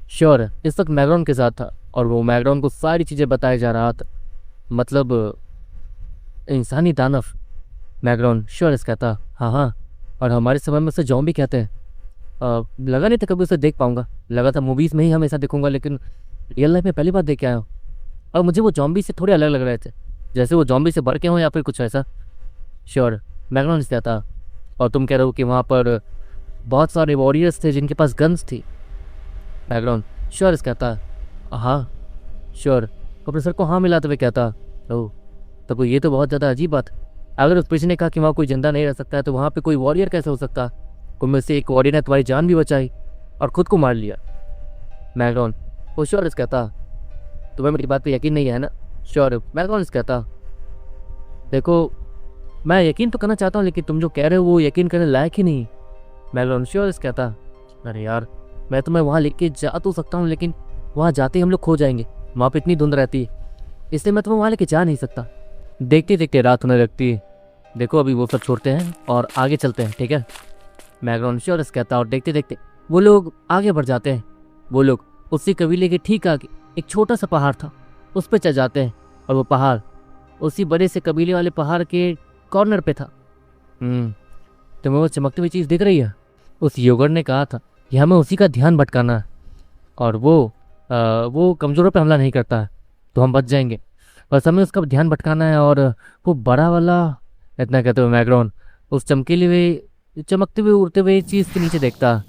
Sure है, इस वक्त मैग्रॉन के साथ था और वो मैग्रॉन को सारी चीज़ें बताए जा रहा था। मतलब इंसानी दानव। मैग्रॉन श्योर कहता, हाँ हाँ, और हमारे समय में उसे जॉम्बी कहते हैं। लगा नहीं था कभी उसे देख पाऊंगा, लगा था मूवीज़ में ही हमेशा देखूंगा, लेकिन रियल लाइफ में पहली बार देख के आया हूँ। और मुझे वो जॉम्बी से थोड़े अलग लग रहे थे, जैसे वो जॉम्बी से भर के हों या फिर कुछ ऐसा। श्योर, मैग्रॉन कहता, और तुम कह रहे हो कि वहाँ पर बहुत सारे वॉरियर्स थे जिनके पास गन्स थी। मैग्रॉन श्योर कहता, हाँ। श्योर अपने सर को हाँ मिलाते हुए कहता, ओह तब ये तो बहुत ज़्यादा अजीब बात है। अगर उस पिछले ने कहा कि वहाँ कोई जिंदा नहीं रह सकता है, तो वहाँ पे कोई वॉरियर कैसे हो सकता? कोई में से एक वॉरियर ने तुम्हारी जान भी बचाई और खुद को मार लिया। मैग्रॉन वो श्योर कहता, तुम्हें मेरी बात पे यकीन नहीं है ना? श्योर मैग्रॉन कहता, देखो मैं यकीन तो करना चाहता हूँ, लेकिन तुम जो कह रहे हो वो यकीन करने लायक ही नहीं। मैग्रॉन श्योर कहता, अरे यार मैं तुम्हें वहाँ लेके जा तो सकता हूँ, लेकिन वहाँ जाते ही हम लोग खो जाएंगे, वहाँ पे इतनी धुंध रहती है, इसलिए मैं तुम्हें वहाँ लेके जा नहीं सकता। देखते देखते रात होने लगती है। देखो अभी वो सब छोड़ते हैं और आगे चलते हैं, ठीक है? मैग्रॉन श्योर कहता, और देखते देखते वो लोग आगे बढ़ जाते हैं। वो लोग उसी कबीले के ठीक आगे एक छोटा सा पहाड़ था, उस पर चढ़ जाते हैं, और वो पहाड़ उसी बड़े से कबीले वाले पहाड़ के कॉर्नर पे था। तुम्हें वो चमकती हुई चीज़ दिख रही है? उस योगर ने कहा था कि हमें उसी का ध्यान भटकाना है, और वो कमज़ोरों पे हमला नहीं करता है, तो हम बच जाएंगे। बस हमें उसका ध्यान भटकाना है। और वो बड़ा वाला, इतना कहते हुए मैग्रॉन उस चमकते हुए उड़ते हुए चीज़ के नीचे देखता,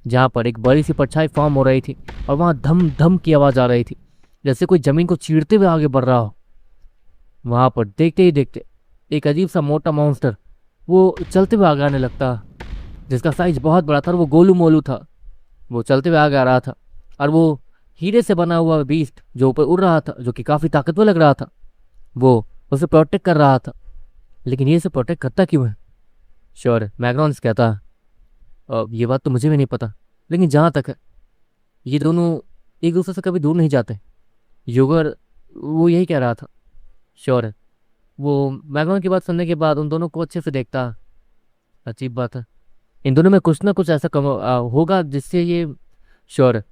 जहाँ पर एक बड़ी सी परछाई फॉर्म हो रही थी, और वहाँ धम धम की आवाज़ आ रही थी, जैसे कोई ज़मीन को चीरते हुए आगे बढ़ रहा हो। वहाँ पर देखते ही देखते एक अजीब सा मोटा मॉन्स्टर वो चलते हुए आगे आने लगता, जिसका साइज बहुत बड़ा था और वो गोलू मोलू था। वो चलते हुए आगे आ रहा था, और वो हीरे से बना हुआ बीस्ट जो ऊपर उड़ रहा था, जो कि काफ़ी ताकतवर लग रहा था, वो उसे प्रोटेक्ट कर रहा था। लेकिन ये इसे प्रोटेक्ट करता क्यों है? श्योर मैग्रॉन कहता, ये बात तो मुझे भी नहीं पता, लेकिन जहाँ तक है ये दोनों एक दूसरे से कभी दूर नहीं जाते। योगर वो यही कह रहा था। श्योर वो मैग्रॉन की बात सुनने के बाद उन दोनों को अच्छे से देखता। अजीब बात है, इन दोनों में कुछ ना कुछ ऐसा होगा जिससे ये। श्योर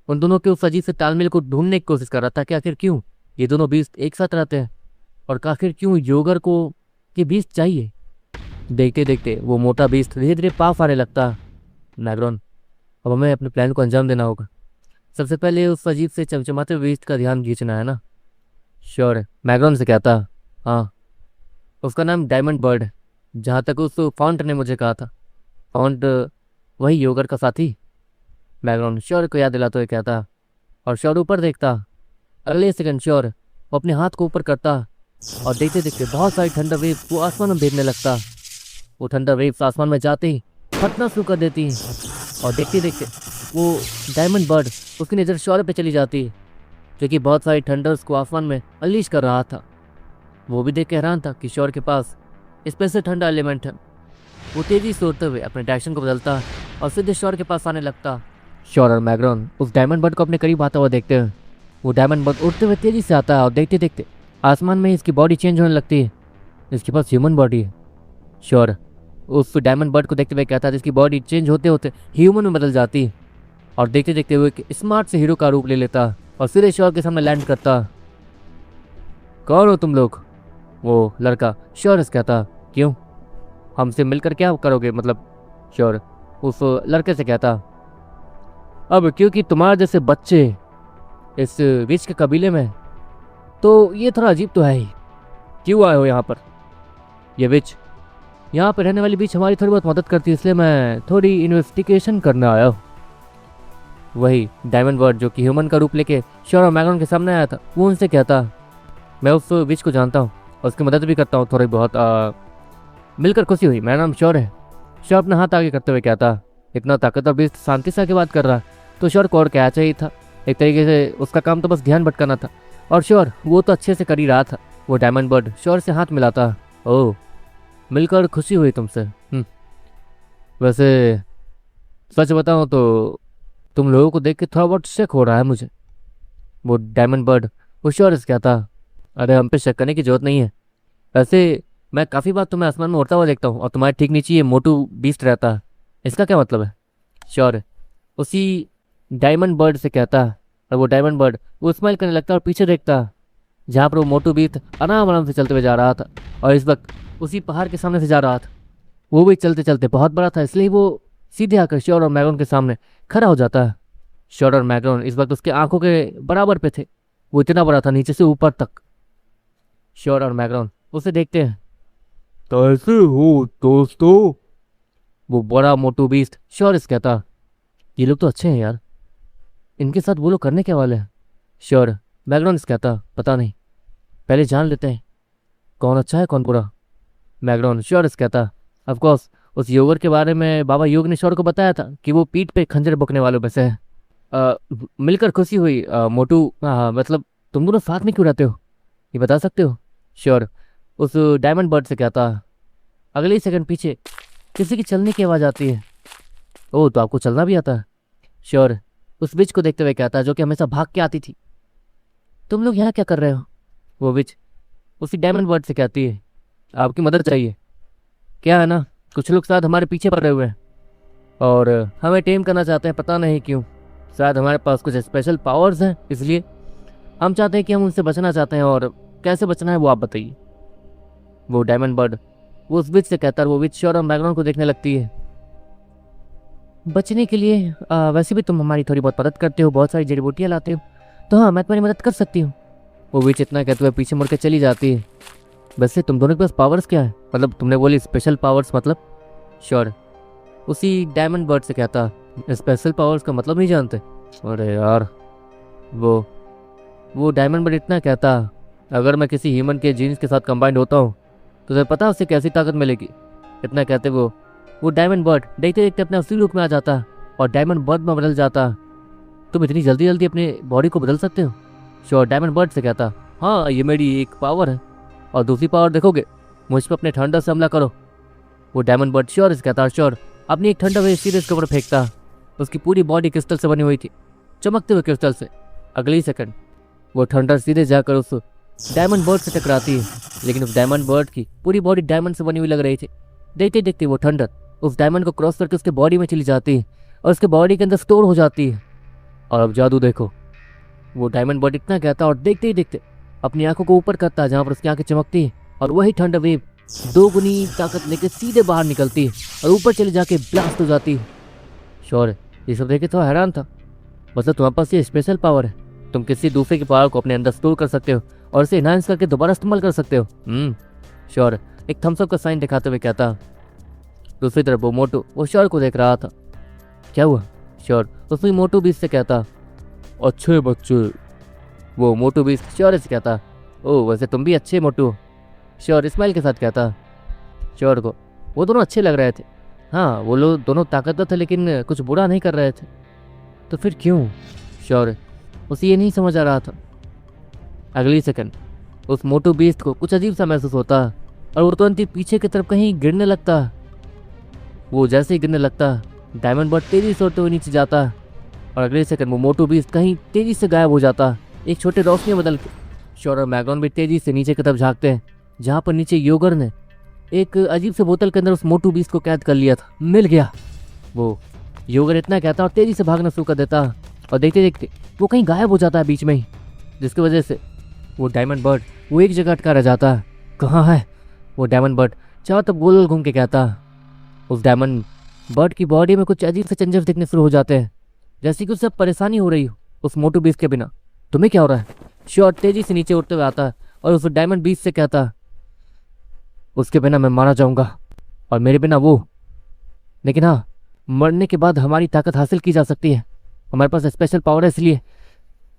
उन दोनों के उस अजीब से तालमेल को ढूंढने की कोशिश कर रहा था कि आखिर क्यों ये दोनों बीस्ट एक साथ रहते हैं, और आखिर क्यों योगर को ये बीस्ट चाहिए। देखते देखते वो मोटा बीस्ट धीरे धीरे पास आने लगता। मैग्रॉन अब हमें अपने प्लान को अंजाम देना होगा। सबसे पहले उस अजीब से चमचमाते हुए बीस्ट का ध्यान खींचना है ना? श्योर है मैग्रॉन से कहता, हाँ उसका नाम डायमंड बर्ड है, जहाँ तक उस फाउंट ने मुझे कहा था। फाउंट वही योगर का साथी। मैग्रॉन श्योर को याद दिलाते हुए कहता, और श्योर ऊपर देखता। अगले सेकंड श्योर वो अपने हाथ को ऊपर करता, और देखते देखते बहुत सारी थंडर वेव्स वो आसमान में भेजने लगता। वो थंडर वेव्स आसमान में जाते ही फटना शुरू कर देती हैं, और देखते देखते वो डायमंड बर्ड उसकी नज़र श्योर पे चली जाती है, जो कि बहुत सारी थंडर्स को आसमान में अनलीश कर रहा था। वो भी देख के हैरान था कि श्योर के पास स्पेशल ठंडा एलिमेंट है। वो तेजी से उड़ते हुए अपने डायरेक्शन को बदलता और सीधे श्योर के पास आने लगता। श्योर और मैग्रॉन उस डायमंड बर्ड को अपने करीब आता हुआ देखते हैं। वो डायमंड बर्ड उड़ते हुए तेजी से आता है, और देखते देखते आसमान में इसकी बॉडी चेंज होने लगती है। इसके पास ह्यूमन बॉडी है। श्योर उस डायमंड बर्ड को देखते हुए कहता है, जिसकी बॉडी चेंज होते होते ह्यूमन में बदल जाती है, और देखते देखते वो एक स्मार्ट से हीरो का रूप ले लेता और सीधे श्योर के सामने लैंड करता। कौन हो तुम लोग? वो लड़का श्योर कहता, क्यों हमसे मिलकर क्या करोगे? मतलब श्योर उस लड़के से कहता, अब क्योंकि तुम्हारे जैसे बच्चे इस विच के कबीले में, तो ये थोड़ा अजीब तो है ही। क्यों आए हो यहाँ पर? ये विच यहाँ पर रहने वाली बीच हमारी थोड़ी बहुत मदद करती है, इसलिए मैं थोड़ी इन्वेस्टिगेशन करने आया हूँ। वही डायमंड बर्ड जो कि ह्यूमन का रूप लेके श्योर और मैग्रॉन के सामने आया था, वो उनसे कहता, मैं उस विच को जानता हूँ और उसकी मदद भी करता हूँ थोड़ी बहुत। मिलकर खुशी हुई। मेरा नाम श्योर है। श्योर अपना हाथ आगे करते हुए कहता, इतना ताकतवर बीच शांति से आगे बात कर रहा, तो श्योर को और क्या चाहिए था? एक तरीके से उसका काम तो बस ध्यान भटकाना था, और श्योर वो तो अच्छे से कर ही रहा था। वो डायमंड बर्ड श्योर से हाथ मिलाता, ओह मिलकर खुशी हुई तुमसे। वैसे सच बताऊँ तो तुम लोगों को देख के थोड़ा बहुत शक हो रहा है मुझे। वो डायमंड बर्ड वो श्योर से कहता, अरे हम पे शक करने की जरूरत नहीं है। वैसे मैं काफ़ी बार तुम्हें आसमान में उड़ता हुआ देखता हूँ, और तुम्हारे ठीक नीचे ये मोटू बीस्ट रहता है, इसका क्या मतलब है? श्योर उसी डायमंड बर्ड से कहता। और वो डायमंड बर्ड वो स्माइल करने लगता और पीछे देखता जहाँ पर वो मोटू बीस्ट आराम आराम से चलते हुए जा रहा था, और इस वक्त उसी पहाड़ के सामने से जा रहा था। वो भी चलते चलते बहुत बड़ा था, इसलिए वो सीधे आकर श्योर और मैग्रॉन के सामने खड़ा हो जाता है। श्योर और मैग्रॉन इस वक्त उसके आंखों के बराबर पे थे, वो इतना बड़ा था नीचे से ऊपर तक। श्योर और मैग्रॉन उसे देखते हैं। कैसे हो दोस्तों? वो बड़ा मोटू बीस्ट श्योर इस कहता। ये लोग तो अच्छे हैं यार, इनके साथ वो लोग करने के वाले हैं। श्योर मैग्रॉन इस कहता, पता नहीं, पहले जान लेते हैं कौन अच्छा है कौन बुरा। मैग्रॉन श्योर इस कहता, ऑफ कोर्स उस योगर के बारे में बाबा योग ने श्योर को बताया था कि वो पीठ पे खंजर बोकने वालों में से है। मिलकर खुशी हुई मोटू। मतलब तुम दोनों साथ में क्यों रहते हो, ये बता सकते हो? श्योर उस डायमंड बर्ड से कहता। अगले ही सेकंड पीछे किसी की चलने की आवाज़ आती है। ओह, तो आपको चलना भी आता है? श्योर उस विच को देखते हुए कहता, जो कि हमेशा भाग के आती थी। तुम लोग यहाँ क्या कर रहे हो? वो विच उसी डायमंड बर्ड से कहती है, आपकी मदद चाहिए। क्या है ना, कुछ लोग शायद हमारे पीछे पड़े हुए हैं और हमें टेम करना चाहते हैं, पता नहीं क्यों। शायद हमारे पास कुछ स्पेशल पावर्स हैं, इसलिए हम चाहते हैं कि हम उनसे बचना चाहते हैं, और कैसे बचना है वो आप बताइए। वो डायमंड बर्ड वो उस विच से कहता है। वो विच श्योर और मैग्रॉन को देखने लगती है। बचने के लिए वैसे भी तुम हमारी थोड़ी बहुत मदद करते हो, बहुत सारी जड़ी बूटियाँ लाते हो, तो हाँ मैं तुम्हारी मदद कर सकती हूँ। वो विच इतना कहते हुए पीछे मुड़ के चली जाती है। वैसे तुम दोनों के पास पावर्स क्या है? मतलब तुमने बोली स्पेशल पावर्स, मतलब? श्योर उसी डायमंड बर्ड से कहता, स्पेशल पावर्स का मतलब नहीं जानते? अरे यार, वो डायमंड बर्ड इतना कहता, अगर मैं किसी ह्यूमन के जीन्स के साथ कंबाइंड होता हूँ तो तुम्हें पता उससे कैसी ताकत मिलेगी? इतना कहते वो डायमंड बर्ड देखते देखते अपने असली रूप में आ जाता और डायमंड बर्ड में बदल जाता। तुम इतनी जल्दी जल्दी अपने बॉडी को बदल सकते हो? श्योर डायमंड बर्ड से कहता, हाँ ये मेरी एक पावर है, और दूसरी पावर देखोगे, मुझ पर अपने ठंडा से हमला करो। वो डायमंड बर्ड श्योर इस कहता, श्योर अपनी एक ठंडा हुए सीधे इसके ऊपर फेंकता। उसकी पूरी बॉडी क्रिस्टल से बनी हुई थी, चमकते हुए क्रिस्टल से। अगले ही सेकंड वो ठंडा सीधे जाकर उस डायमंड बर्ड से टकराती है, लेकिन उस डायमंड बर्ड की पूरी बॉडी डायमंड से बनी हुई लग रही थी। देखते देखते वो ठंडर उस डायमंड को क्रॉस करके उसके बॉडी में चली जाती है और उसके बॉडी के अंदर स्टोर हो जाती है। और अब जादू देखो, वो डायमंड बर्ड इतना कहता और देखते ही देखते अपनी आंखों को ऊपर करता जहाँ पर उसकी आंखें चमकती है, और वही ठंडा वेव 2 गुनी ताकत लेकर सीधे बाहर निकलती है और ऊपर चले जाके ब्लास्ट हो जाती है। श्योर ये सब देख के थोड़ा हैरान था। मतलब तुम्हारे पास ये स्पेशल पावर है, तुम किसी दूसरे की पावर को अपने अंदर स्टोर कर सकते हो और इसे इनहांस करके दोबारा इस्तेमाल कर सकते हो। श्योर एक थम्स अप का साइन दिखाते हुए कहता। दूसरी तरफ वो मोटू वो श्योर को देख रहा था। क्या हुआ? श्योर उसमें मोटू बीच से कहता, अच्छे बच्चे। वो मोटू बीच श्योर से कहता, ओह वैसे तुम भी अच्छे मोटू हो। श्योर स्माइल के साथ कहता। श्योर को वो दोनों अच्छे लग रहे थे। हाँ वो लोग दोनों ताकतवर थे, लेकिन कुछ बुरा नहीं कर रहे थे, तो फिर क्यों? श्योर उसे ये नहीं समझ आ रहा था। अगली सेकंड उस मोटू बीस्ट को कुछ अजीब सा महसूस होता और वो तुरंत ही पीछे की तरफ कहीं गिरने लगता। वो जैसे ही गिरने लगता, डायमंड बर्ड तेजी से उड़ते हुए नीचे जाता और अगले सेकंड वो मोटू बीस्ट कहीं तेजी से गायब हो जाता, एक छोटे रोशनी बदल के। श्योर और मैग्रॉन भी तेजी से नीचे की तरफ झांकते हैं, जहाँ पर नीचे योगर ने एक अजीब से बोतल के अंदर उस मोटू बीस्ट को कैद कर लिया था। मिल गया। वो योगर इतना कहता और तेजी से भागना शुरू कर देता, और देखते देखते वो कहीं गायब हो जाता है बीच में ही, जिसकी वजह से वो डायमंड बर्ड वो एक जगह अटका रह जाता है। कहाँ है? वो डायमंड बर्ड चारों तरफ गोल गोल घूम के कहता। उस डायमंड बर्ड की बॉडी में कुछ अजीब से चेंजेस दिखने शुरू हो जाते हैं, जैसे कि उसे परेशानी हो रही हो उस मोटू बीस्ट के बिना। तुम्हें क्या हो रहा है? श्योर तेजी से नीचे उड़ते हुए आता है और उस डायमंड बीस्ट से कहता, उसके बिना मैं मारा जाऊंगा और मेरे बिना वो। लेकिन हाँ, मरने के बाद हमारी ताकत हासिल की जा सकती है, हमारे पास स्पेशल पावर है, इसलिए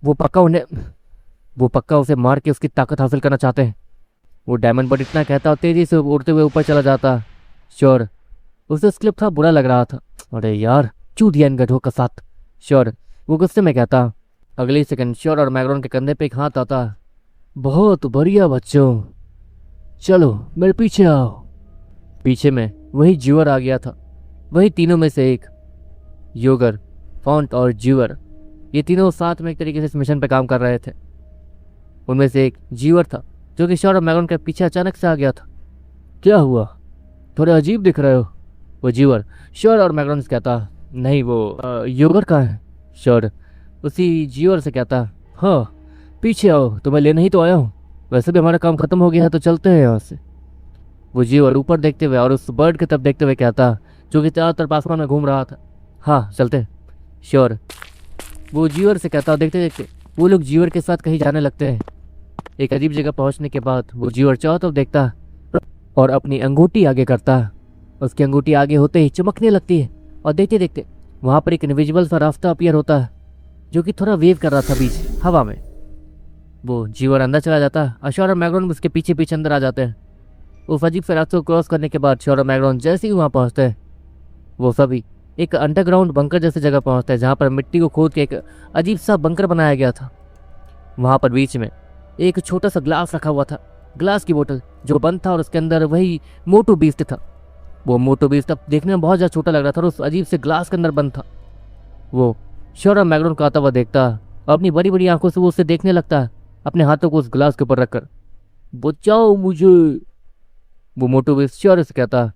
वो पक्का उसे मार के उसकी ताकत हासिल करना चाहते हैं। वो डायमंड बर्ड इतना कहता और तेजी से उड़ते हुए ऊपर चला जाता। श्योर उसे स्क्लिप था बुरा लग रहा था। अरे यार चू दिया इन गधों का साथ। श्योर वो गुस्से में कहता। अगले सेकंड श्योर और मैग्रॉन के कंधे पे एक हाथ आता। बहुत बढ़िया बच्चों, चलो मेरे पीछे आओ। पीछे में वही ज्यूअर आ गया था, वही तीनों में से एक। योगर, फॉन्ट और ज्यूअर, ये तीनों साथ में एक तरीके से इस मिशन पे काम कर रहे थे। उनमें से एक ज्यूअर था जो कि श्योर और मैग्रॉन के पीछे अचानक से आ गया था। क्या हुआ? थोड़े अजीब दिख रहे हो। वो ज्यूअर श्योर और मैग्रॉन से कहता। नहीं वो योगर कहाँ है? श्योर उसी जीवर से कहता, हाँ पीछे आओ, तुम्हें लेने ही तो आया हूँ। वैसे भी हमारा काम खत्म हो गया है तो चलते हैं यहाँ से। वो जीवर ऊपर देखते हुए और उस बर्ड की तरफ देखते हुए कहता, जो कि चारों तरफ आसमान में घूम रहा था, हाँ चलते हैं। श्योर वो जीवर से कहता, देखते देखते वो लोग जीवर के साथ कहीं जाने लगते हैं। एक अजीब जगह पहुंचने के बाद वो जीवर चारों तरफ देखता और अपनी अंगूठी आगे करता। उसकी अंगूठी आगे होते ही चमकने लगती है और देखते देखते वहां पर एक इनविजिबल सा रास्ता अपीयर होता है, जो कि थोड़ा वेव कर रहा था बीच हवा में। वो जीवर अंदर चला जाता है और श्योर और मैग्रॉन उसके पीछे पीछे अंदर आ जाते हैं। उस अजीब से रास्ते को क्रॉस करने के बाद श्योर और मैग्रॉन जैसे ही वहाँ पहुँचते हैं, वो सभी एक अंडरग्राउंड बंकर जैसी जगह पहुँचते हैं, जहाँ पर मिट्टी को खोद के एक अजीब सा बंकर बनाया गया था। वहाँ पर बीच में एक छोटा सा ग्लास रखा हुआ था, ग्लास की बोतल जो बंद था, और उसके अंदर वही मोटू बीस्ट था। वो मोटू बीस्ट अब देखने में बहुत ज़्यादा छोटा लग रहा था और उस अजीब से ग्लास के अंदर बंद था। वो श्योर और मैग्रॉन को आता हुआ देखता, अपनी बड़ी बड़ी आंखों से वो उसे देखने लगता है, अपने हाथों को उस ग्लास के ऊपर रखकर। बचाओ मुझे, वो मोटू बीस्ट श्योर से कहता।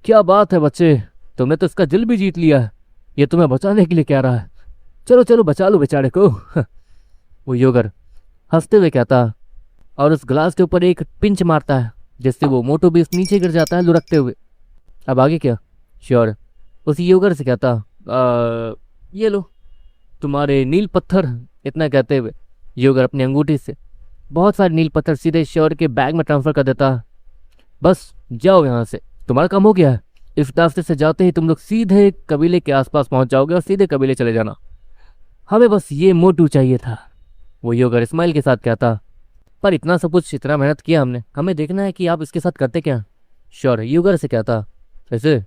क्या बात है बच्चे, तुमने तो इसका दिल भी जीत लिया है, ये तुम्हें बचाने के लिए कह रहा है, चलो चलो बचा लो बेचारे को। वो योगर हंसते हुए कहता और उस ग्लास के ऊपर एक पिंच मारता है, जिससे वो मोटू बीस्ट नीचे गिर जाता है लुढ़कते हुए। अब आगे क्या? श्योर उसी योगर से कहता, ये लो तुम्हारे नील पत्थर। इतना कहते हुए योगर अपनी अंगूठी से बहुत सारे नील पत्थर सीधे श्योर के बैग में ट्रांसफर कर देता। बस जाओ यहाँ से, तुम्हारा काम हो गया है। इस रास्ते से जाते ही तुम लोग सीधे कबीले के आसपास पहुंच जाओगे और सीधे कबीले चले जाना। हमें बस ये मोटू चाहिए था, वो योगर स्माइल के साथ कहता। पर इतना सब कुछ, इतना मेहनत किया हमने, हमें देखना है कि आप इसके साथ करते क्या। श्योर योगर से कहता, ऐसे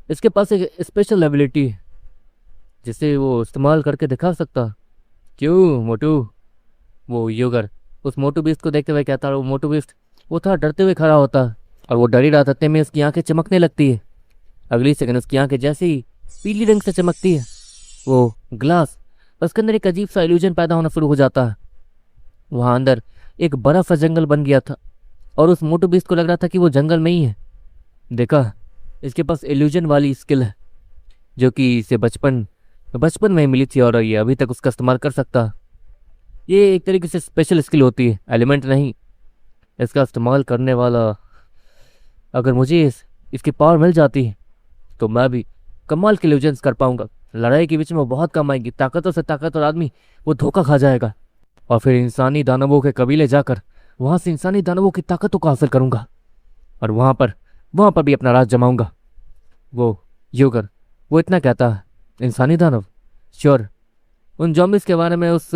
इसके पास एक स्पेशल एबिलिटी है जिसे वो इस्तेमाल करके दिखा सकता। क्यों मोटू? वो योगर उस मोटू बीस्ट को देखते हुए कहता। और वो मोटू बीस्ट वो था डरते हुए खड़ा होता और वो डर ही रहा था, इतने में उसकी आंखें चमकने लगती है। अगली सेकंड उसकी आंखें जैसे ही पीली रंग से चमकती है, वो ग्लास उसके अंदर एक अजीब सा इल्यूजन पैदा होना शुरू हो जाता है। वहाँ अंदर एक बड़ा सा जंगल बन गया था और उस मोटू बीस्ट को लग रहा था कि वो जंगल में ही है। देखा, इसके पास इल्यूजन वाली स्किल है जो कि इसे बचपन में ही मिली थी और ये अभी तक उसका इस्तेमाल कर सकता। ये एक तरीके से स्पेशल स्किल होती है, एलिमेंट नहीं। इसका इस्तेमाल करने वाला, अगर मुझे इसकी पावर मिल जाती है तो मैं भी कमाल के इल्यूजन्स कर पाऊंगा। लड़ाई के बीच में वो बहुत कम आएगी, ताकतवर से ताकतवर आदमी वो धोखा खा जाएगा और फिर इंसानी दानवों के कबीले जाकर वहाँ से इंसानी दानवों की ताकतों को हासिल करूंगा और वहाँ पर भी अपना राज जमाऊंगा। वो योगर वो इतना कहता है। इंसानी दानव? श्योर उन जॉम्बिस के बारे में उस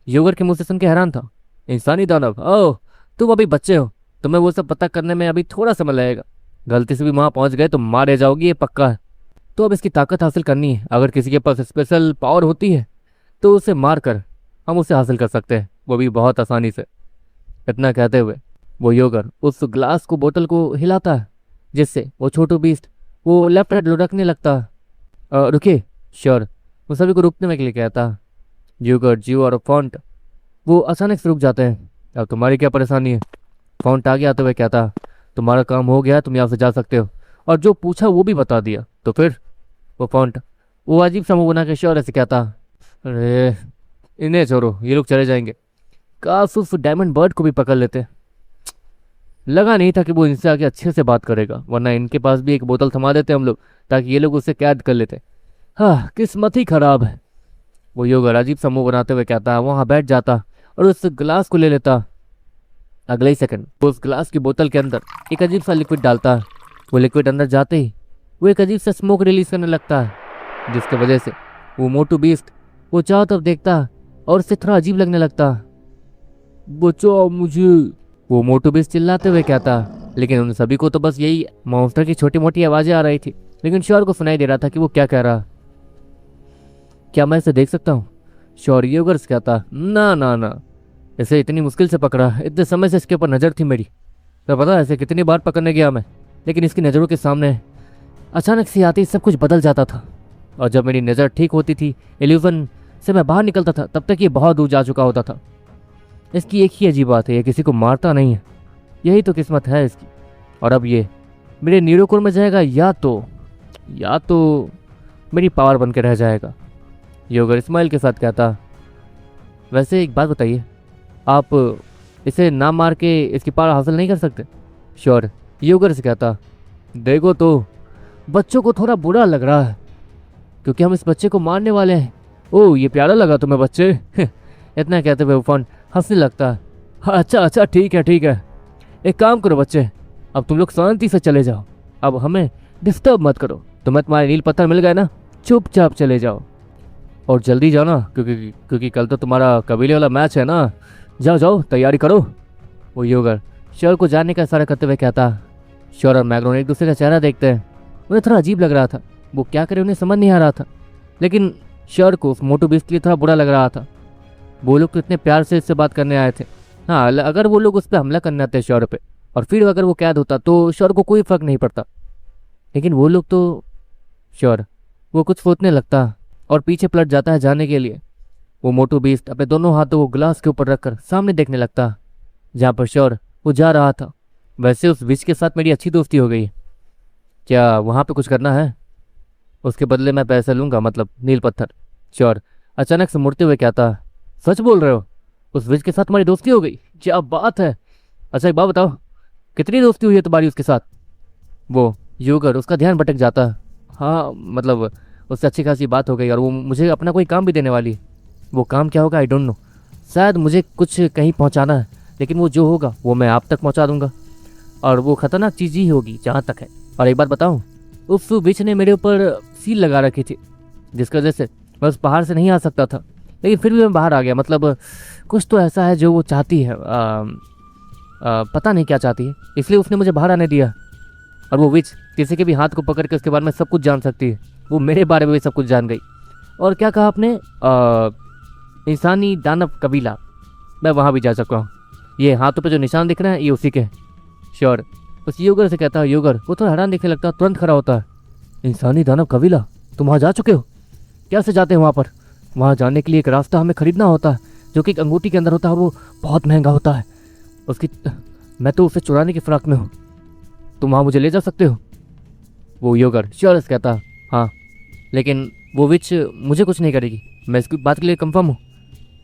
योगर के मुंह से सुन के हैरान था। इंसानी दानव? ओह, तुम अभी बच्चे हो, तुम्हें वो सब पता करने में अभी थोड़ा समय लगेगा। गलती से भी वहाँ पहुँच गए तो मारे जाओगी, ये पक्का है। तो अब इसकी ताकत हासिल करनी है। अगर किसी के पास स्पेशल पावर होती है तो उसे मार कर हम उसे हासिल कर सकते हैं, वो भी बहुत आसानी से। इतना कहते हुए वो योगर उस ग्लास को बोतल को हिलाता है, जिससे वो छोटू बीस्ट वो लेफ्ट हैंड लुढ़कने लगता है। रुकिए। श्योर वो सभी को रुकने के लिए कहता। योगर, जियो और फॉन्ट वो अचानक से रुक जाते हैं। अब तुम्हारी क्या परेशानी है? फॉन्ट आगे आते हुए कहता, तुम्हारा काम हो गया, तुम यहाँ से जा सकते हो। और जो पूछा वो भी बता दिया। तो फिर वो फॉन्ट वो अजीब सा मुंह बना के श्योर से कहता, अरे इन्हें छोड़ो, ये लोग चले जाएंगे। काश उस डायमंड बर्ड को भी पकड़ लेते। लगा नहीं था कि वो इनसे आगे अच्छे से बात करेगा, वरना इनके पास भी एक बोतल थमा देते हम लोग ताकि ये लोग उसे कैद कर लेते। हाँ, किस्मत ही खराब है, वो योगर अजीब सा मुंह बनाते हुए कहता। वहाँ बैठ जाता और उस ग्लास को ले लेता। अगले ही सेकंड वो उस ग्लास की बोतल के अंदर एक अजीब सा लिक्विड डालता है। वो लिक्विड अंदर जाते ही वो एक अजीब सा स्मोक रिलीज करने लगता है, जिसकी वजह से वो मोटू बीस्ट वो चारों तरफ देखता है और उससे थोड़ा अजीब लगने लगता। बचाओ मुझे, वो मोटू बीस्ट चिल्लाते हुए कहता। लेकिन उन सभी को तो बस यही मॉन्स्टर की छोटी मोटी आवाजें आ रही थी, लेकिन श्योर को सुनाई दे रहा था कि वो क्या कह रहा। क्या मैं इसे देख सकता हूँ? श्योर योगर्स कहता। ना ना ना, इसे इतनी मुश्किल से पकड़ा, इतने समय से इसके ऊपर नज़र थी मेरी। तो पता है इसे कितनी बार पकड़ने गया मैं, लेकिन इसकी नज़रों के सामने अचानक से आते ही सब कुछ बदल जाता था। और जब मेरी नज़र ठीक होती थी, इल्यूजन से मैं बाहर निकलता था, तब तक ये बहुत दूर जा चुका होता था। इसकी एक ही अजीब बात है, ये किसी को मारता नहीं है। यही तो किस्मत है इसकी। और अब ये मेरे नीरोकुर में जाएगा या तो मेरी पावर बन के रह जाएगा। योगर स्माइल के साथ कहता, वैसे एक बात बताइए, आप इसे ना मार के इसकी पावर हासिल नहीं कर सकते? श्योर, योगर से कहता, देखो तो बच्चों को थोड़ा बुरा लग रहा है क्योंकि हम इस बच्चे को मारने वाले हैं। ओह, ये प्यारा लगा तुम्हें बच्चे? इतना कहते हुए फॉन्ट हंसने लगता है। अच्छा अच्छा, ठीक है ठीक है, एक काम करो बच्चे, अब तुम लोग शांति से चले जाओ, अब हमें डिस्टर्ब मत करो। तुम्हें तुम्हारे नील पत्थर मिल गए ना, चुपचाप चले जाओ और जल्दी जाओ ना, क्योंकि कल तो तुम्हारा कबीले वाला मैच है ना। जाओ जाओ, तैयारी करो। वो योगर श्योर को जाने का इशारा करते हुए कहता। श्योर और मैग्रोन एक दूसरे का चेहरा देखते हैं। उन्हें थोड़ा अजीब लग रहा था, वो क्या करे उन्हें समझ नहीं आ रहा था, लेकिन श्योर को उस मोटू बीस्ट के लिए थोड़ा बुरा लग रहा था। वो लोग तो इतने प्यार से इससे बात करने आए थे। हाँ, अगर वो लोग उस पर हमला करने आते श्योर पे और फिर अगर वो कैद होता तो श्योर को कोई फर्क नहीं पड़ता, लेकिन वो लोग तो श्योर वो कुछ सोचने लगता और पीछे पलट जाता है जाने के लिए। वो मोटू बीस्ट अपने दोनों हाथों को ग्लास के ऊपर रखकर सामने देखने लगता जहाँ पर श्योर वो जा रहा था। वैसे उस विच के साथ मेरी अच्छी दोस्ती हो गई, क्या वहाँ पे कुछ करना है? उसके बदले मैं पैसे लूँगा, मतलब नील पत्थर। श्योर अचानक से मुड़ते हुए कहता, सच बोल रहे हो? उस विच के साथ तुम्हारी दोस्ती हो गई? क्या बात है। अच्छा एक बात बताओ, कितनी दोस्ती हुई है तुम्हारी उसके साथ? वो योगर उसका ध्यान भटक जाता। हाँ मतलब उससे अच्छी खासी बात हो गई और वो मुझे अपना कोई काम भी देने वाली। वो काम क्या होगा आई डोंट नो, शायद मुझे कुछ कहीं पहुंचाना है, लेकिन वो जो होगा वो मैं आप तक पहुंचा दूंगा और वो खतरनाक चीज़ ही होगी जहाँ तक है। और एक बात बताऊँ, उस विच ने मेरे ऊपर सील लगा रखी थी जिसकी वजह से मैं उस पहाड़ से नहीं आ सकता था, लेकिन फिर भी मैं बाहर आ गया। मतलब कुछ तो ऐसा है जो वो चाहती है, पता नहीं क्या चाहती है, इसलिए उसने मुझे बाहर आने दिया। और वो विच किसी के भी हाथ को पकड़ के उसके बारे में सब कुछ जान सकती है। वो मेरे बारे में भी सब कुछ जान गई। और क्या कहा आपने? इंसानी दानव कबीला, मैं वहाँ भी जा सकता हूँ। ये हाथों पे जो निशान दिख रहे हैं ये उसी के। श्योर उस योगर से कहता है। योगर वो थोड़ा हैरान दिखने लगता है, तुरंत खड़ा होता है। इंसानी दानव कबीला, तुम वहाँ जा चुके हो? कैसे जाते हैं वहाँ पर? वहाँ जाने के लिए एक रास्ता हमें खरीदना होता है जो कि एक अंगूठी के अंदर होता है, वो बहुत महंगा होता है उसकी। मैं तो उसे चुराने की फिराक में हूँ, तुम वहाँ मुझे ले जा सकते हो? वो योगर श्योर कहता, हाँ लेकिन वो विच मुझे कुछ नहीं करेगी, मैं इसकी बात के लिए कंफर्म हूँ।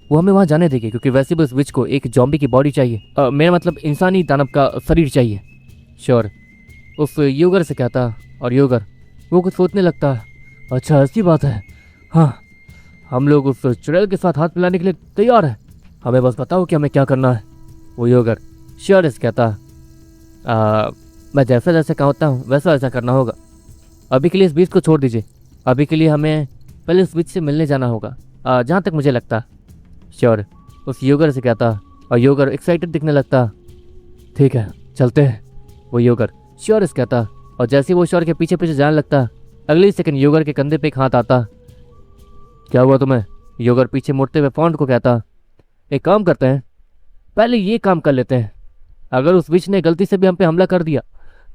वो हमें वहाँ जाने देगी क्योंकि वैसे भी उस विच को एक जॉम्बी की बॉडी चाहिए, मेरा मतलब इंसानी दानव का शरीर चाहिए। श्योर उस योगर से कहता। और योगर वो कुछ सोचने लगता है। अच्छा ऐसी बात है, हाँ हम लोग उस चुड़ैल के साथ हाथ मिलाने के लिए तैयार है, हमें बस बताओ कि हमें क्या करना है। वो योगर श्योर कहता, मैं जैसा जैसे कहता हूँ वैसा वैसा करना होगा। अभी के लिए इस बीच को छोड़ दीजिए, अभी के लिए हमें पहले इस बीच से मिलने जाना होगा, जहाँ तक मुझे लगता। श्योर उस योगर से कहता। और योगर एक्साइटेड दिखने लगता। ठीक है चलते हैं। वो योगर श्योर कहता। और जैसे वो श्योर के पीछे पीछे जाने लगता, अगली सेकंड योगर के कंधे पे एक हाथ आता। क्या हुआ तुम्हें? योगर पीछे मुड़ते हुए फॉन्ट को कहता, एक काम करते हैं, पहले ये काम कर लेते हैं, अगर उस विच ने गलती से भी हम पे हमला कर दिया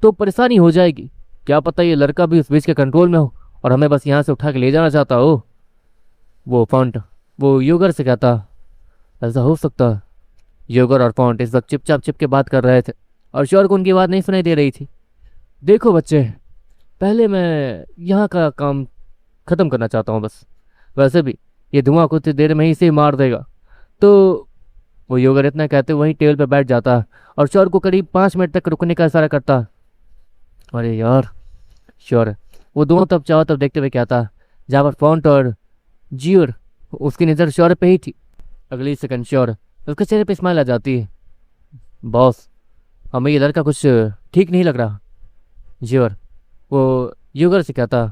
तो परेशानी हो जाएगी। क्या पता ये लड़का भी उस विच के कंट्रोल में हो और हमें बस यहाँ से उठा के ले जाना चाहता हो। वो फॉन्ट वो योगर से कहता, ऐसा हो सकता है। योगर और फॉन्ट इस वक्त चुपचाप के बात कर रहे थे और श्योर को उनकी बात नहीं सुनाई दे रही थी। देखो बच्चे, पहले मैं यहाँ का काम ख़त्म करना चाहता हूँ बस, वैसे भी ये धुआं कुछ देर में ही इसे मार देगा। तो वो योगर इतना कहते वहीं टेबल पर बैठ जाता है और श्योर को करीब 5 मिनट तक रुकने का इशारा करता। अरे यार, श्योर वो दोनों तब चारों तरफ देखते हुए कहता, जहाँ पर फॉन्ट और जियोर उसकी नज़र श्योर पे ही थी। अगली सेकंड श्योर उसके चेहरे पे स्माइल आ जाती है। बॉस, हमें ये लड़का कुछ ठीक नहीं लग रहा। जियोर वो योगर से कहता,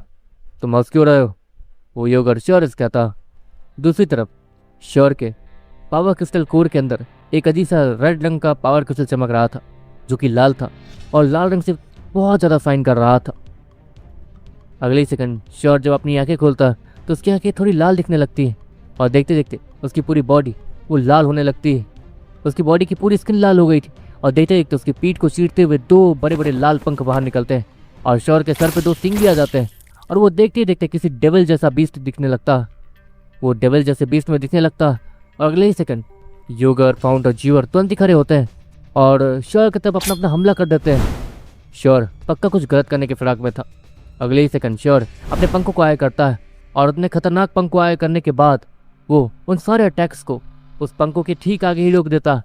तुम हंस क्यों रहे हो? वो योगर श्योर से कहता। दूसरी तरफ श्योर के पावर क्रिस्टल कोर के अंदर एक अजीब सा रेड रंग का पावर क्रिस्टल चमक रहा था जो कि लाल था और लाल रंग से बहुत ज़्यादा शाइन कर रहा था। अगली सेकंड श्योर जब अपनी आंखें खोलता तो उसकी आंखें थोड़ी लाल दिखने लगती हैं और देखते देखते उसकी पूरी बॉडी वो लाल होने लगती है। उसकी बॉडी की पूरी स्किन लाल हो गई थी और देखते देखते उसकी पीठ को चीरते हुए 2 बड़े बड़े लाल पंख बाहर निकलते हैं और श्योर के सर पे 2 सींग भी आ जाते हैं और वो देखते ही देखते किसी डेविल जैसा बीस्ट दिखने लगता। वो डेविल जैसे बीस्ट में दिखने लगता और अगले ही सेकंड योगर, फाउंट और जियोर तुरंत ही खड़े होते हैं और श्योर की तरफ अपना अपना हमला कर देते हैं। श्योर पक्का कुछ गलत करने के फिराक में था। अगले ही सेकंड श्योर अपने पंखों को आया करता है और अपने खतरनाक पंख को आगे करने के बाद वो उन सारे अटैक्स को उस पंखों के ठीक आगे ही रोक देता।